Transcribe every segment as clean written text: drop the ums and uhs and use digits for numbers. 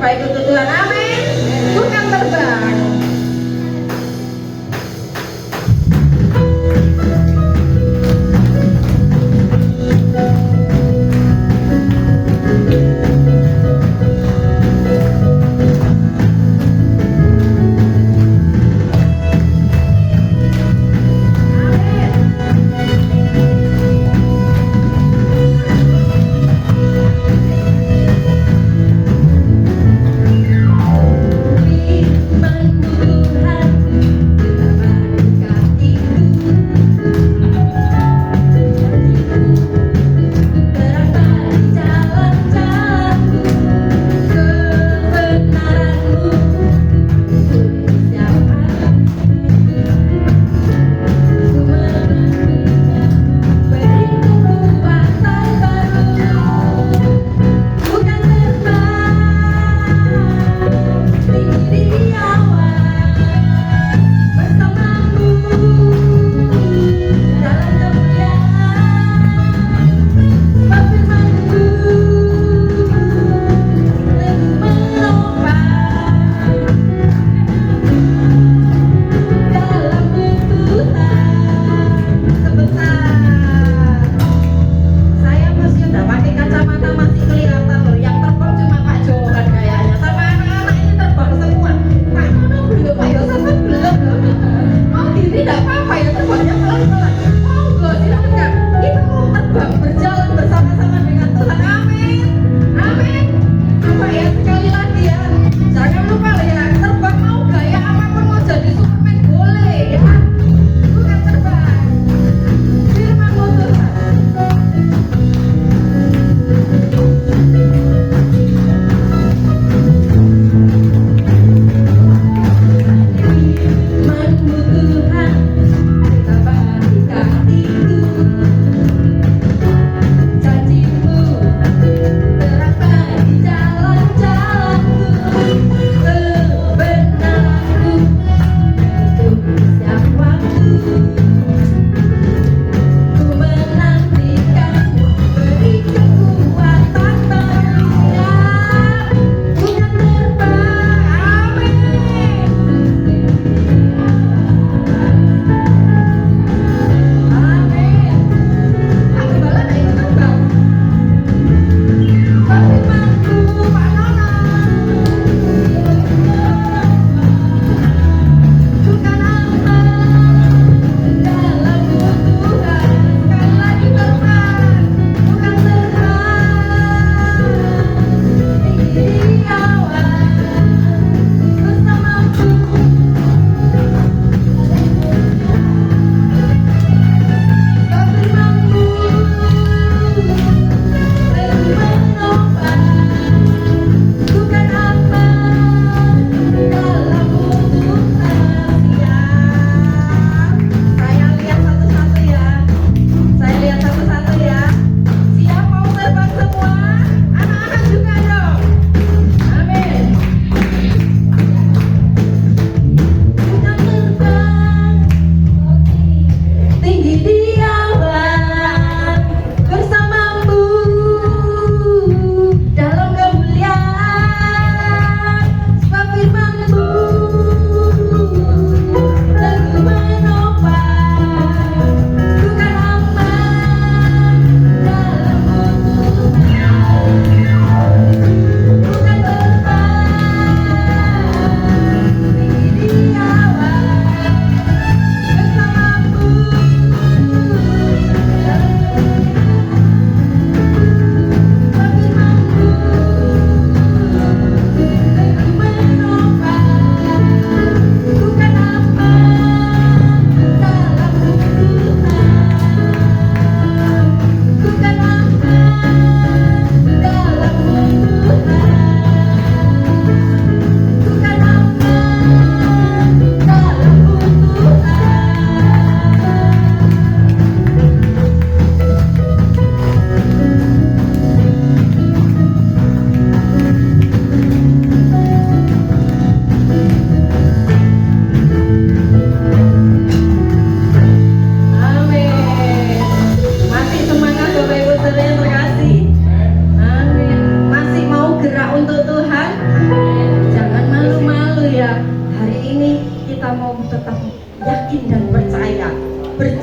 baik untuk Tuhan. Amin. Bukan terbang.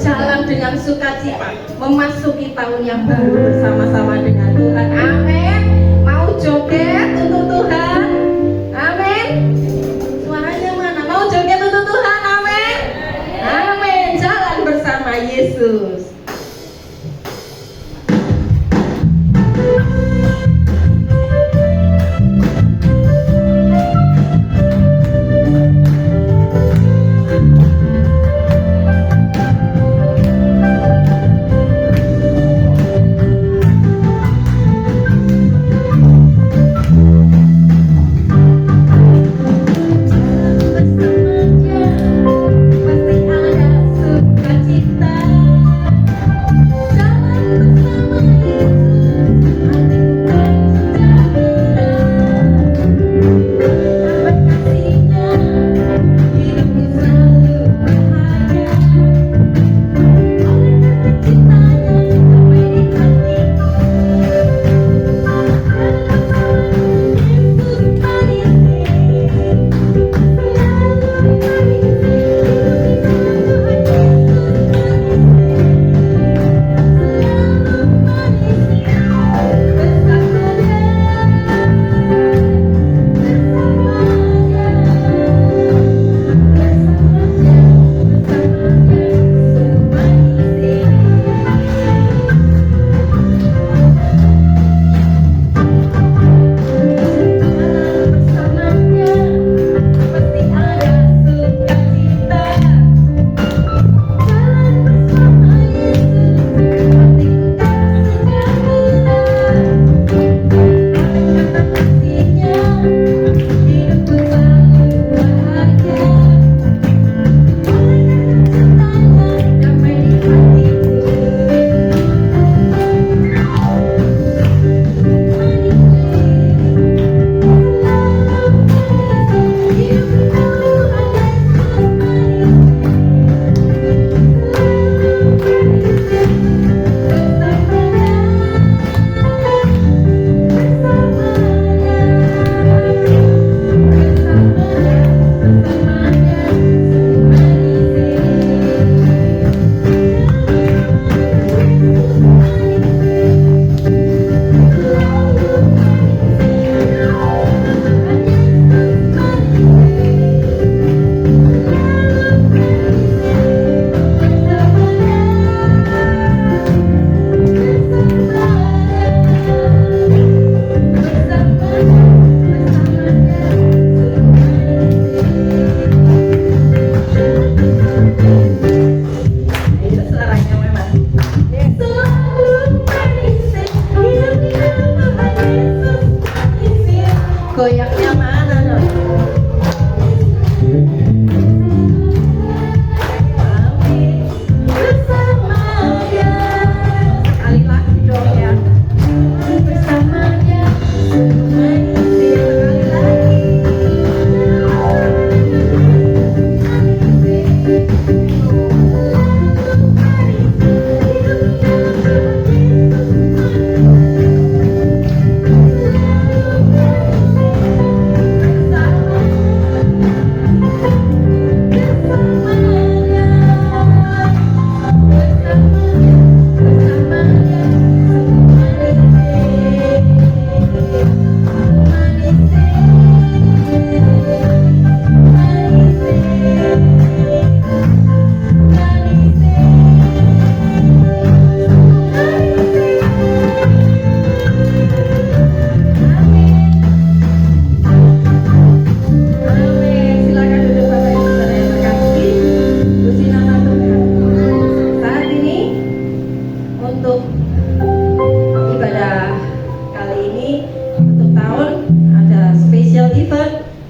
berjalan dengan sukacita, memasuki tahun yang baru bersama-sama dengan Tuhan. Amin. Mau joget untuk Tuhan? Amin. Suaranya mana? Mau joget untuk Tuhan? Amin. Amin. Jalan bersama Yesus. Goyangnya mana dong? Amin. Bersamanya. Sekali lagi dong ya. Bersamanya. Sekali lagi.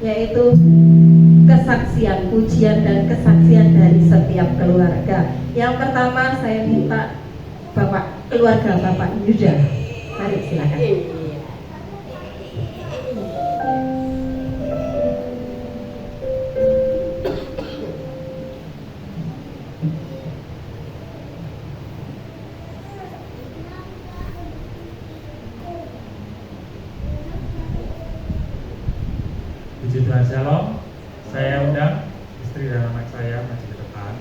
Yaitu kesaksian, pujian dan kesaksian dari setiap keluarga. Yang pertama saya minta keluarga Bapak Yuda. Mari silakan. Puji Tuhan, Shalom. Saya undang istri dan anak saya maju ke depan.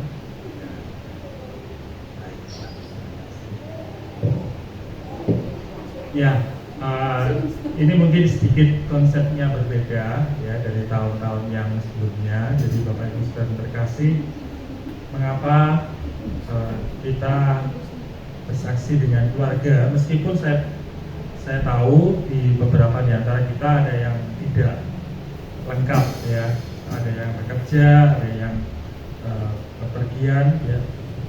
Ya, ini mungkin sedikit konsepnya berbeda ya dari tahun-tahun yang sebelumnya. Jadi Bapak Ibu Saudara terkasih, mengapa kita bersaksi dengan keluarga, meskipun saya tahu di beberapa di antara kita ada yang tidak lengkap ya, ada yang bekerja, ada yang bepergian ya.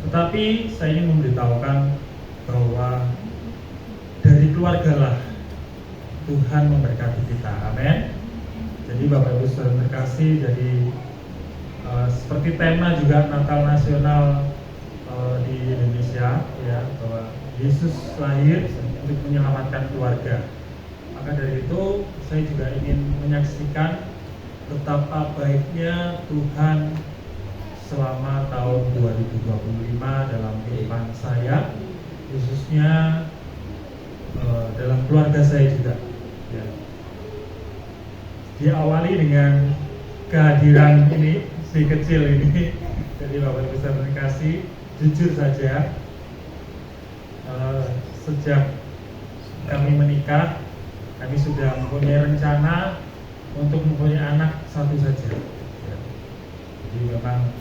Tetapi saya ingin memberitahukan bahwa dari keluarga lah Tuhan memberkati kita, amin. Jadi Bapak Ibu Saudara terkasih, jadi seperti tema juga Natal Nasional di Indonesia ya, bahwa Yesus lahir untuk menyelamatkan keluarga. Maka dari itu saya juga ingin menyaksikan betapa baiknya Tuhan selama tahun 2025 dalam kehidupan saya, khususnya dalam keluarga saya juga ya. Diawali dengan kehadiran ini, si kecil ini. Jadi Bapak Ibu Saudara terkasih, jujur saja sejak kami menikah, kami sudah mempunyai rencana untuk mempunyai anak satu saja ya. Jadi memang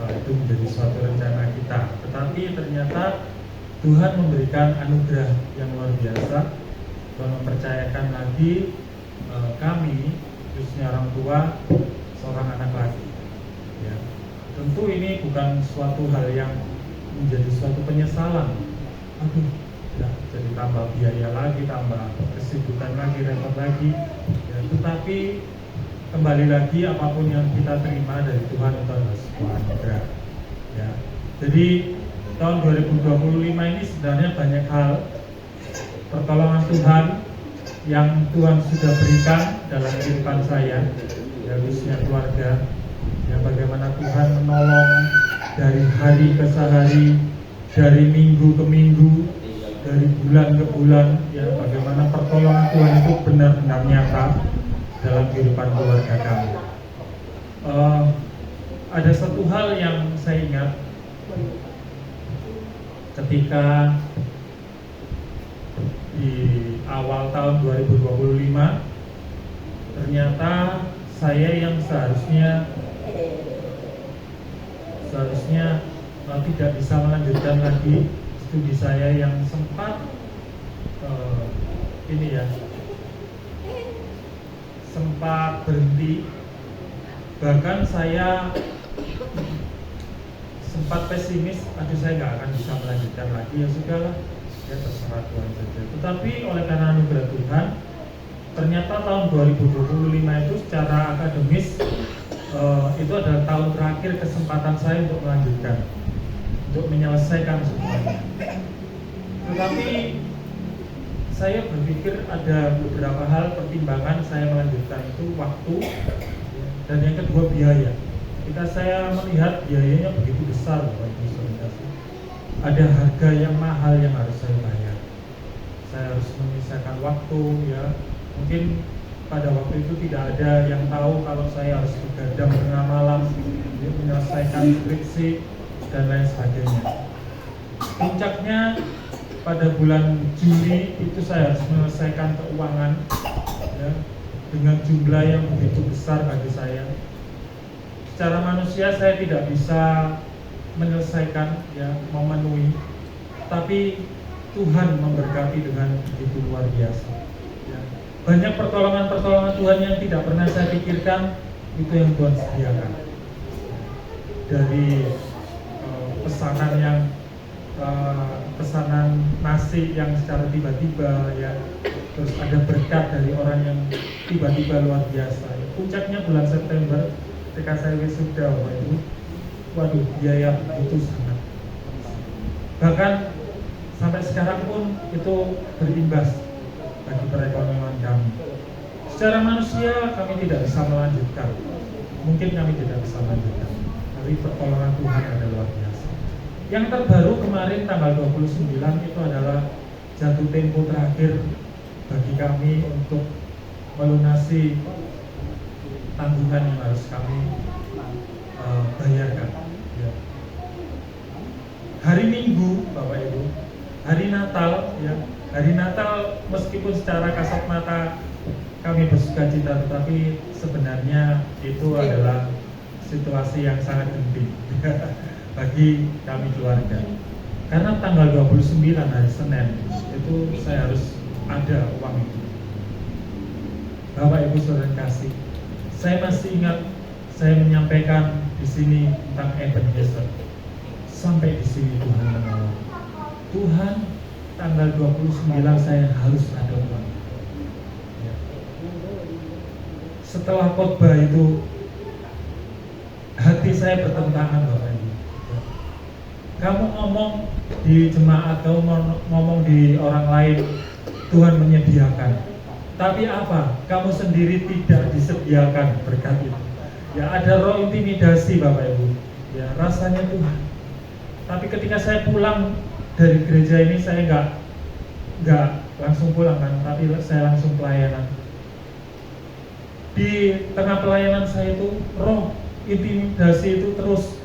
itu menjadi suatu rencana kita. Tetapi ternyata Tuhan memberikan anugerah yang luar biasa. Tuhan mempercayakan lagi kami, khususnya orang tua, seorang anak lagi ya. Tentu ini bukan suatu hal yang menjadi suatu penyesalan. Aduh, ya, jadi tambah biaya lagi, tambah kesibukan lagi, repot lagi ya. Tetapi kembali lagi, apapun yang kita terima dari Tuhan itu adalah sebuah anugerah ya. Jadi tahun 2025 ini sebenarnya banyak hal pertolongan Tuhan yang Tuhan sudah berikan dalam kehidupan saya ya, khususnya keluarga ya. Bagaimana Tuhan menolong dari hari ke hari, dari minggu ke minggu, dari bulan ke bulan ya. Bagaimana pertolongan Tuhan itu benar-benar nyata dalam kehidupan keluarga kami. Ada satu hal yang saya ingat ketika di awal tahun 2025, ternyata saya yang seharusnya tidak bisa melanjutkan lagi studi saya yang sempat sempat berhenti. Bahkan saya sempat pesimis, saya nggak akan bisa melanjutkan lagi, ya sudahlah, ya terserah Tuhan saja. Tetapi oleh karena anugerah Tuhan, ternyata tahun 2025 itu secara akademis itu adalah tahun terakhir kesempatan saya untuk melanjutkan, untuk menyelesaikan semuanya. Tetapi saya berpikir ada beberapa hal pertimbangan saya melanjutkan itu, waktu dan yang kedua biaya. Ketika saya melihat biayanya begitu besar, Bapak Ibu Saudara, ada harga yang mahal yang harus saya bayar. Saya harus memisahkan waktu ya. Mungkin pada waktu itu tidak ada yang tahu kalau saya harus begadang tengah malam menyelesaikan skripsi dan lain sebagainya. Puncaknya pada bulan Juli itu saya harus menyelesaikan keuangan ya, dengan jumlah yang begitu besar bagi saya. Secara manusia saya tidak bisa menyelesaikan ya, memenuhi, tapi Tuhan memberkati dengan begitu luar biasa ya. Banyak pertolongan-pertolongan Tuhan yang tidak pernah saya pikirkan, itu yang Tuhan sediakan. Dari pesanan nasi yang secara tiba-tiba ya, terus ada berkat dari orang yang tiba-tiba luar biasa ya. Puncaknya bulan September ketika saya wisuda, waduh, biaya itu sangat. Bahkan sampai sekarang pun itu berimbas bagi perekonomian kami. Secara manusia kami tidak bisa melanjutkan, mungkin kami tidak bisa melanjutkan, tapi pertolongan Tuhan adalah luar biasa. Yang terbaru kemarin tanggal 29 itu adalah jatuh tempo terakhir bagi kami untuk melunasi tanggungan yang harus kami bayarkan ya. Hari Minggu, Bapak Ibu, hari Natal ya, Hari Natal meskipun secara kasat mata kami bersukacita, tetapi sebenarnya itu adalah situasi yang sangat genting bagi kami keluarga. Karena tanggal 29 hari Senin itu saya harus ada uang itu. Bapak Ibu Saudara kasih, saya masih ingat saya menyampaikan di sini tentang Ebenezer. Sampai di sini Tuhan menolong. Tuhan, tanggal 29 saya harus ada uang. Ya. Setelah khotbah itu hati saya bertentangan, Bapak Ibu. Kamu ngomong di jemaat, kamu ngomong di orang lain, Tuhan menyediakan. Tapi apa? Kamu sendiri tidak disediakan berkat itu. Ya, ada roh intimidasi, Bapak Ibu. Ya, rasanya Tuhan. Tapi ketika saya pulang dari gereja ini, saya nggak langsung pulang kan, tapi saya langsung pelayanan. Di tengah pelayanan saya itu roh intimidasi itu terus,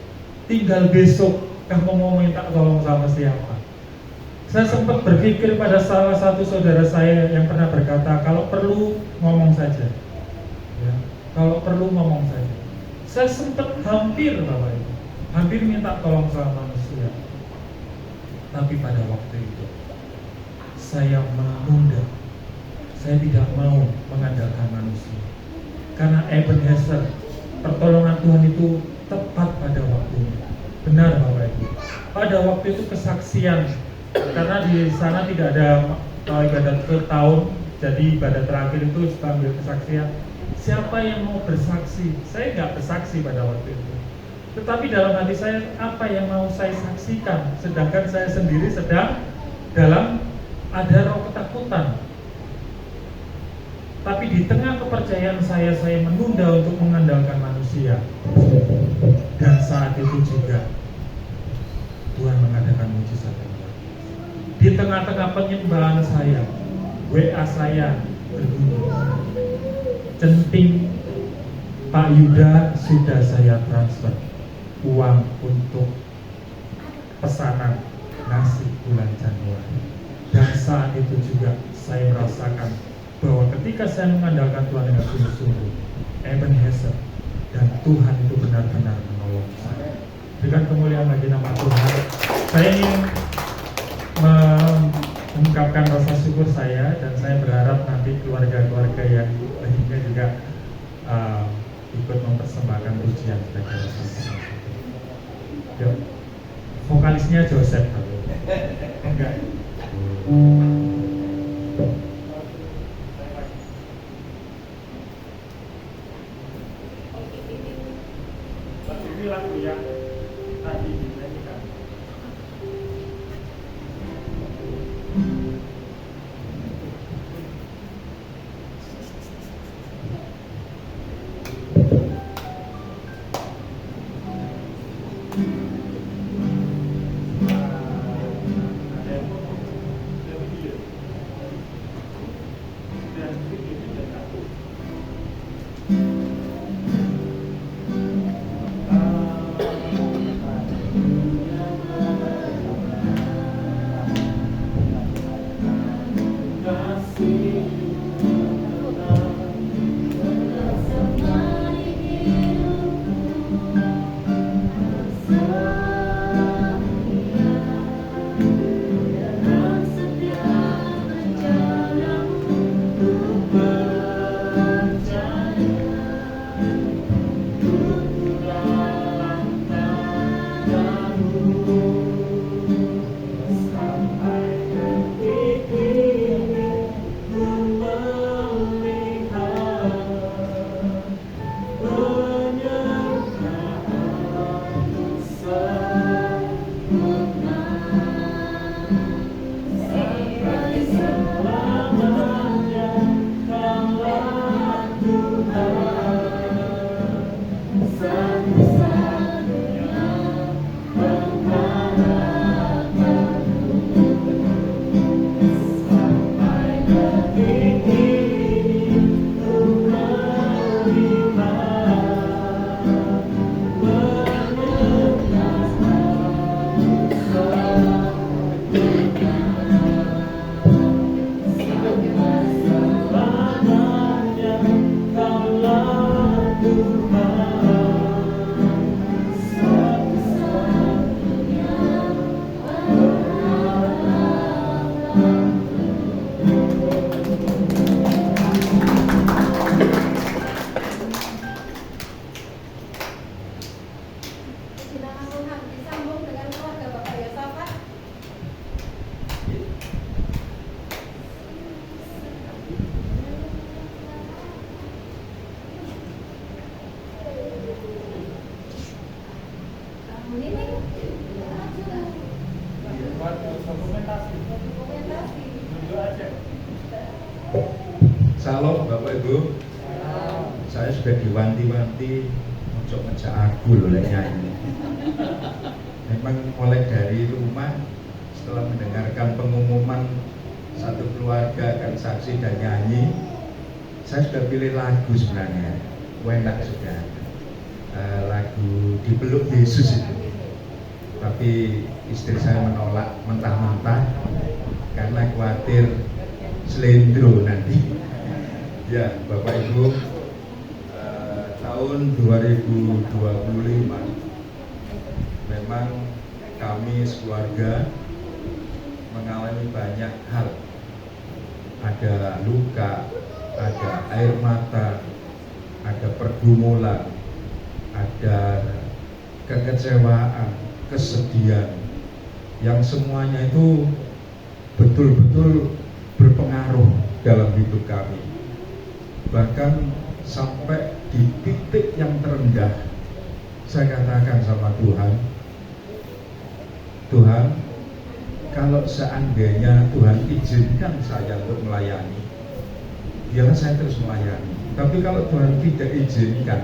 tinggal besok kamu mau minta tolong sama siapa. Saya sempat berpikir pada salah satu saudara saya yang pernah berkata, kalau perlu ngomong saja ya, kalau perlu ngomong saja. Saya sempat hampir, Bapak Ibu, hampir minta tolong sama manusia. Tapi pada waktu itu saya menunda. Saya tidak mau mengandalkan manusia. Karena Ebenezer, pertolongan Tuhan itu tepat pada waktunya. Benar, Bapak Ibu. Pada waktu itu kesaksian, karena di sana tidak ada ibadat tahun, jadi ibadat terakhir itu sambil kesaksian. Siapa yang mau bersaksi? Saya nggak bersaksi pada waktu itu. Tetapi dalam hati saya, apa yang mau saya saksikan? Sedangkan saya sendiri sedang dalam ada roh ketakutan. Tapi di tengah kepercayaan saya menunda untuk mengandalkan manusia. Dan saat itu juga Tuhan mengadakan mujizat. Di tengah-tengah penyembahan saya, WA saya berbunyi, centing, Pak Yuda sudah saya transfer uang untuk pesanan nasi bulan Januari. Dan saat itu juga saya merasakan bahwa ketika saya mengandalkan Tuhan dengan sungguh-sungguh, Ebenezer, dan Tuhan itu benar-benar menolong saya. Dengan kemuliaan bagi nama Tuhan, saya ingin mengungkapkan rasa syukur saya, dan saya berharap nanti keluarga-keluarga yang lainnya juga ikut mempersembahkan pujian sebagai rasa syukur. Yuk, vokalisnya Joseph. Enggak. Ini lagu yang tadi dinyanyikan. Ibu, saya sudah diwanti-wanti untuk ngejak aku loh nyanyi. Memang mulai dari rumah setelah mendengarkan pengumuman satu keluarga akan saksi dan nyanyi, saya sudah pilih lagu sebenarnya, enak sudah. Lagu Dipeluk Yesus itu, tapi istri saya menolak mentah-mentah karena khawatir selendro nanti. Ya, Bapak Ibu, tahun 2025 memang kami sekeluarga mengalami banyak hal. Ada luka, ada air mata, ada pergumulan, ada kekecewaan, kesedihan, yang semuanya itu betul-betul berpengaruh dalam hidup kami. Bahkan sampai di titik yang terendah, saya katakan sama Tuhan, Tuhan, kalau seandainya Tuhan izinkan saya untuk melayani, biarlah saya terus melayani. Tapi kalau Tuhan tidak izinkan,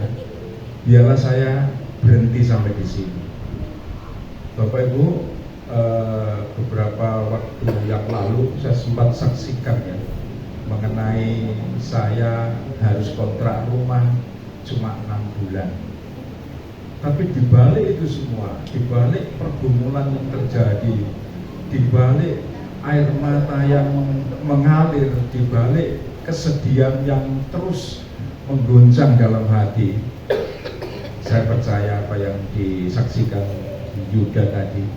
biarlah saya berhenti sampai di sini. Bapak Ibu, beberapa waktu yang lalu saya sempat saksikan ya, mengenai saya harus kontrak rumah cuma 6 bulan. Tapi dibalik itu semua, dibalik pergumulan yang terjadi, dibalik air mata yang mengalir, dibalik kesedihan yang terus mengguncang dalam hati, saya percaya apa yang disaksikan Yuda tadi,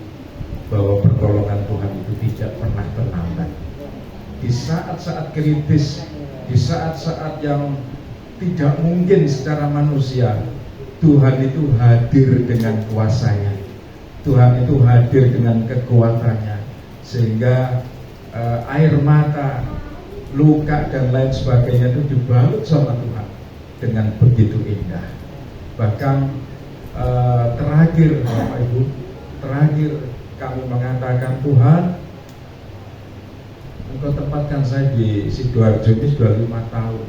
bahwa pertolongan Tuhan itu tidak pernah terlambat. Di saat-saat kritis, di saat-saat yang tidak mungkin secara manusia, Tuhan itu hadir dengan kuasanya, Tuhan itu hadir dengan kekuatannya, sehingga air mata, luka dan lain sebagainya itu dibalut sama Tuhan dengan begitu indah. Bahkan terakhir Bapak Ibu, terakhir kami mengatakan, Tuhan, Engkau tempatkan saya di Sidoarjo ini sudah 5 tahun.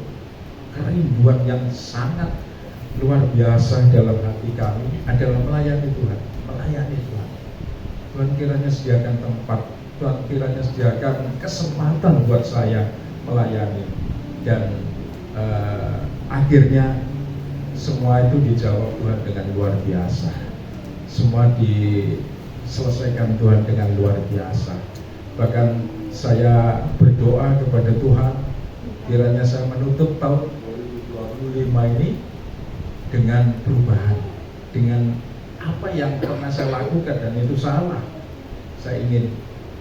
Kerinduan yang sangat luar biasa dalam hati kami adalah melayani Tuhan, melayani Tuhan. Tuhan kiranya sediakan tempat, Tuhan kiranya sediakan kesempatan buat saya melayani. Dan akhirnya semua itu dijawab Tuhan dengan luar biasa. Semua diselesaikan Tuhan dengan luar biasa. Bahkan saya berdoa kepada Tuhan, kiranya saya menutup tahun 2025 ini dengan perubahan, dengan apa yang pernah saya lakukan dan itu salah. Saya ingin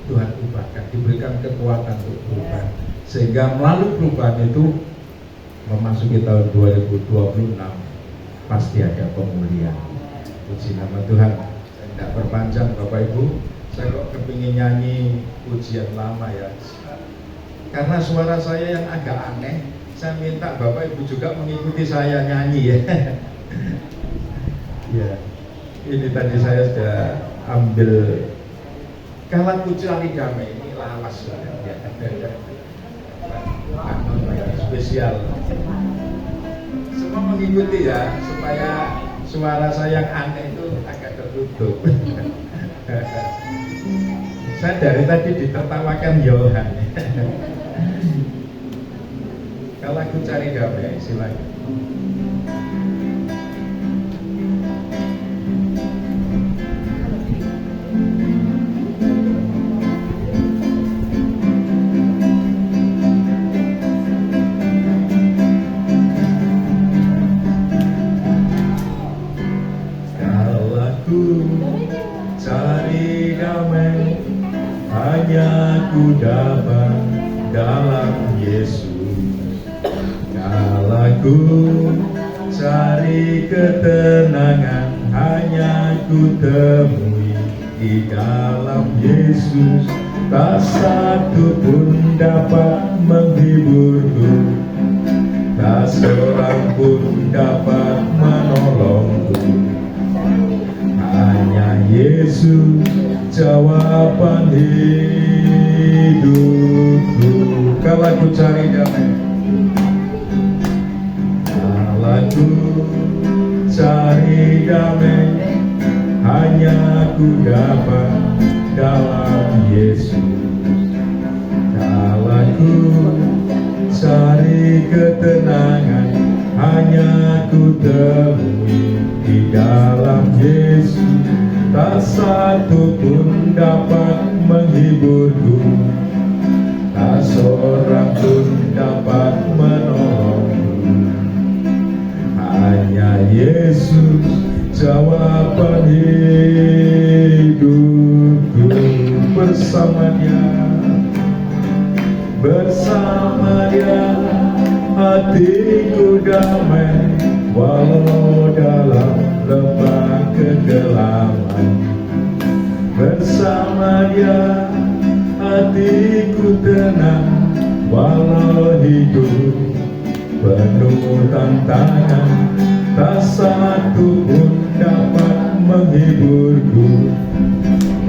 Tuhan ubahkan, diberikan kekuatan untuk berubah, sehingga melalui perubahan itu memasuki tahun 2026 pasti ada pemulihan. Puji nama Tuhan. Saya tidak perpanjang Bapak Ibu, saya kok kepingin nyanyi pujian lama ya, karena suara saya yang agak aneh. Saya minta Bapak Ibu juga mengikuti saya nyanyi ya. Ya, ini tadi saya sudah ambil Kala Ku Cari Damai, ini lawas ya. Spesial. Semua mengikuti ya, supaya suara saya yang aneh itu agak tertutup. Saya dari tadi ditertawakan Yohan. Kalau Ku Cari Damai, silakan. Kalau ku cari damai, hanya ku dapat dalam Yesus. Kalau ku cari ketenangan, hanya ku temui di dalam Yesus. Tak satu pun dapat menghiburku, tak seorang pun dapat menolongku. Hanya Yesus jawaban hidupku. Kalau ku cari damai, cari damai hanya ku dapat dalam Yesus. Kala ku cari ketenangan hanya ku temui di dalam Yesus. Tak satu pun dapat menghiburku, tak seorang pun dapat menolongku. Hanya Yesus jawaban hidupku. Bersama Dia hatiku damai, walau dalam lembah kegelapan. Bersama Dia hatiku tenang, walau hidup penuh tantangan. Tak satu pun dapat menghiburku,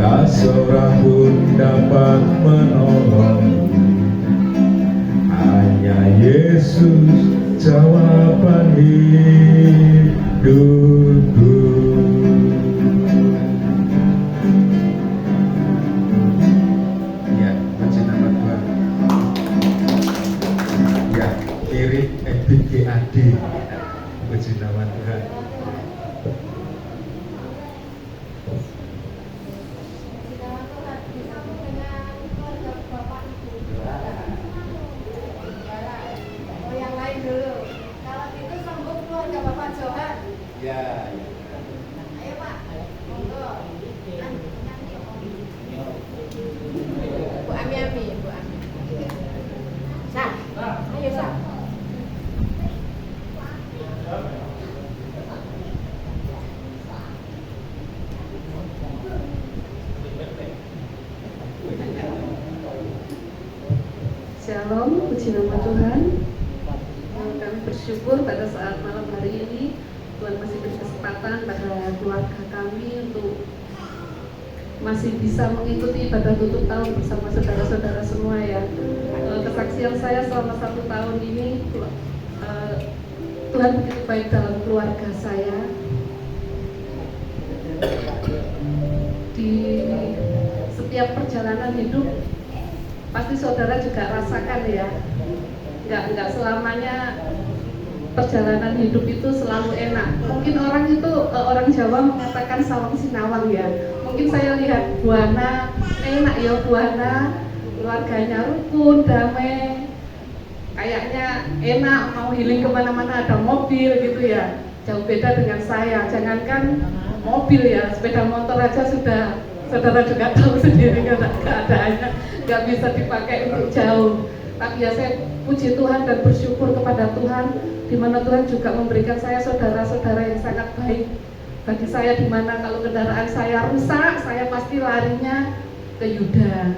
tak seorang pun dapat menolongku. Hanya Yesus jawaban hidupku. Ya, puji nama Tuhan. Ya, kiri EBGAD. Puji nama Tuhan. Ya. Ayo Pak, monggo. Bu Ami, Bu Ami. Sah, ayo Sah. Shalom, puji nama Tuhan. Kami bersyukur pada saat malam hari ini Tuhan masih beri kesempatan pada keluarga kami untuk masih bisa mengikuti ibadah tutup tahun bersama saudara-saudara semua ya. Kesaksian saya selama 1 tahun ini, Tuhan begitu baik dalam keluarga saya. Di setiap perjalanan hidup pasti saudara juga rasakan ya. Enggak selamanya perjalanan hidup itu selalu enak. Mungkin orang Jawa mengatakan sawang sinawang ya. Mungkin saya lihat Buana enak ya, Buana keluarganya rukun, damai, kayaknya enak, mau healing kemana-mana ada mobil gitu ya. Jauh beda dengan saya. Jangankan mobil ya, sepeda motor aja sudah saudara juga tahu sendiri keadaannya, nggak bisa dipakai untuk jauh. Tapi ya saya puji Tuhan dan bersyukur kepada Tuhan, di mana Tuhan juga memberikan saya saudara-saudara yang sangat baik bagi saya, di mana kalau kendaraan saya rusak, saya pasti larinya ke Yuda,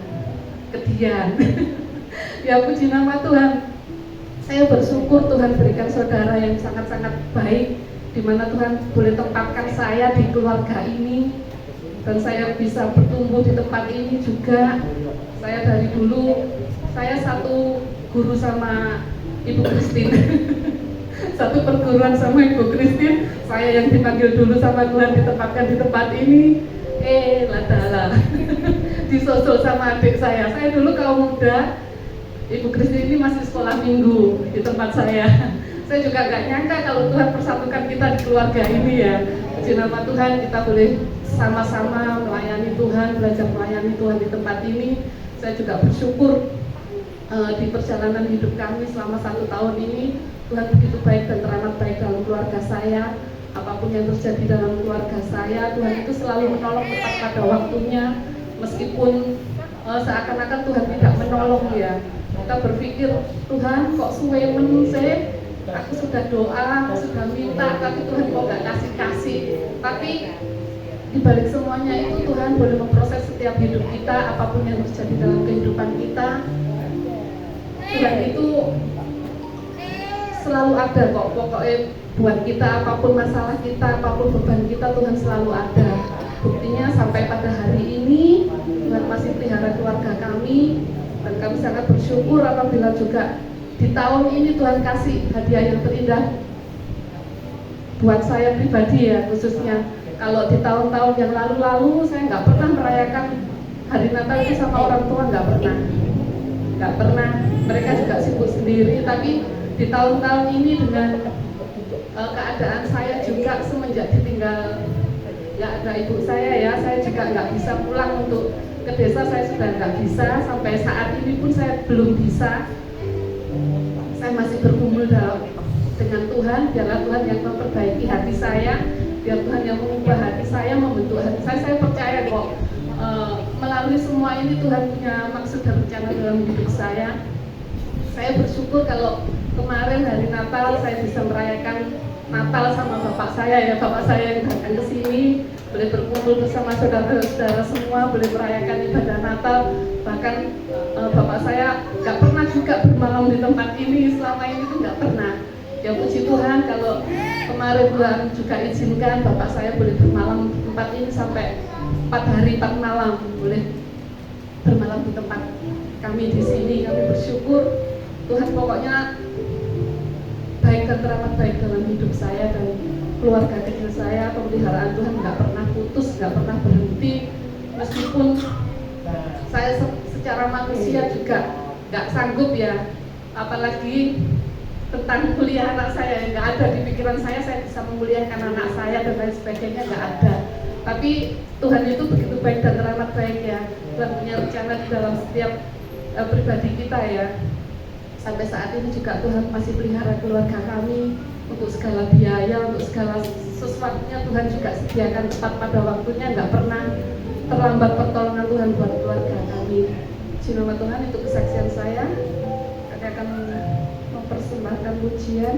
ke Dian. Ya puji nama Tuhan. Saya bersyukur Tuhan berikan saudara yang sangat-sangat baik, di mana Tuhan boleh tempatkan saya di keluarga ini, dan saya bisa bertumbuh di tempat ini juga. Saya dari dulu, saya satu guru sama Ibu Christine. Satu perguruan sama Ibu Christine, saya yang dipanggil dulu sama Tuhan ditempatkan di tempat ini. Ladala. Disusul sama adik saya. Saya dulu kaum muda, Ibu Christine ini masih sekolah minggu di tempat saya. Saya juga gak nyangka kalau Tuhan persatukan kita di keluarga ini ya. Puji nama Tuhan, kita boleh sama-sama melayani Tuhan, belajar melayani Tuhan di tempat ini. Saya juga bersyukur di perjalanan hidup kami selama 1 tahun ini, Tuhan begitu baik dan teramat baik dalam keluarga saya. Apapun yang terjadi dalam keluarga saya, Tuhan itu selalu menolong tepat pada waktunya. Meskipun seakan-akan Tuhan tidak menolong ya, kita berpikir Tuhan kok suwe mense, aku sudah doa, sudah minta, tapi Tuhan kok gak kasih-kasih. Tapi di balik semuanya itu Tuhan boleh memproses setiap hidup kita, apapun yang terjadi dalam kehidupan kita. Tuhan itu selalu ada kok, pokoknya buat kita, apapun masalah kita, apapun beban kita, Tuhan selalu ada. Buktinya sampai pada hari ini Tuhan masih pelihara keluarga kami, dan kami sangat bersyukur apabila juga di tahun ini Tuhan kasih hadiah yang terindah buat saya pribadi ya, khususnya kalau di tahun-tahun yang lalu-lalu saya nggak pernah merayakan hari Natal itu sama orang tua, nggak pernah. Mereka juga sibuk sendiri. Tapi di tahun-tahun ini dengan keadaan saya juga semenjak ditinggal nggak ada ibu saya juga nggak bisa pulang untuk ke desa, saya sudah nggak bisa. Sampai saat ini pun saya belum bisa. Saya masih bergumul dengan Tuhan, biarlah Tuhan yang memperbaiki hati saya, biar Tuhan yang mengubah hati saya, membentuk hati saya. Saya percaya kok melalui semua ini Tuhan punya maksud dan rencana dalam hidup saya. Saya bersyukur kalau kemarin hari Natal saya bisa merayakan Natal sama bapak saya ya, bapak saya yang datang ke sini, boleh berkumpul bersama saudara-saudara semua, boleh merayakan ibadah Natal. Bahkan bapak saya nggak pernah juga bermalam di tempat ini, selama ini tuh nggak pernah. Ya puji Tuhan kalau kemarin Tuhan juga izinkan bapak saya boleh bermalam di tempat ini sampai 4 hari 4 malam, boleh bermalam di tempat kami di sini. Kami bersyukur Tuhan pokoknya baik dan teramat baik dalam hidup saya dan keluarga kecil saya. Pemeliharaan Tuhan nggak pernah putus, nggak pernah berhenti, meskipun saya secara manusia juga nggak sanggup ya, apalagi tentang kuliah anak saya yang nggak ada di pikiran saya bisa memuliakan anak saya dan lain sebagainya, nggak ada. Tapi Tuhan itu begitu baik dan teramat baik ya. Tuhan punya rencana di dalam setiap pribadi kita ya. Sampai saat ini juga Tuhan masih pelihara keluarga kami, untuk segala biaya, untuk segala sesuatunya Tuhan juga sediakan tepat pada waktunya, nggak pernah terlambat pertolongan Tuhan buat keluarga kami. Puji nama Tuhan, itu kesaksian saya. Kami akan mempersembahkan pujian.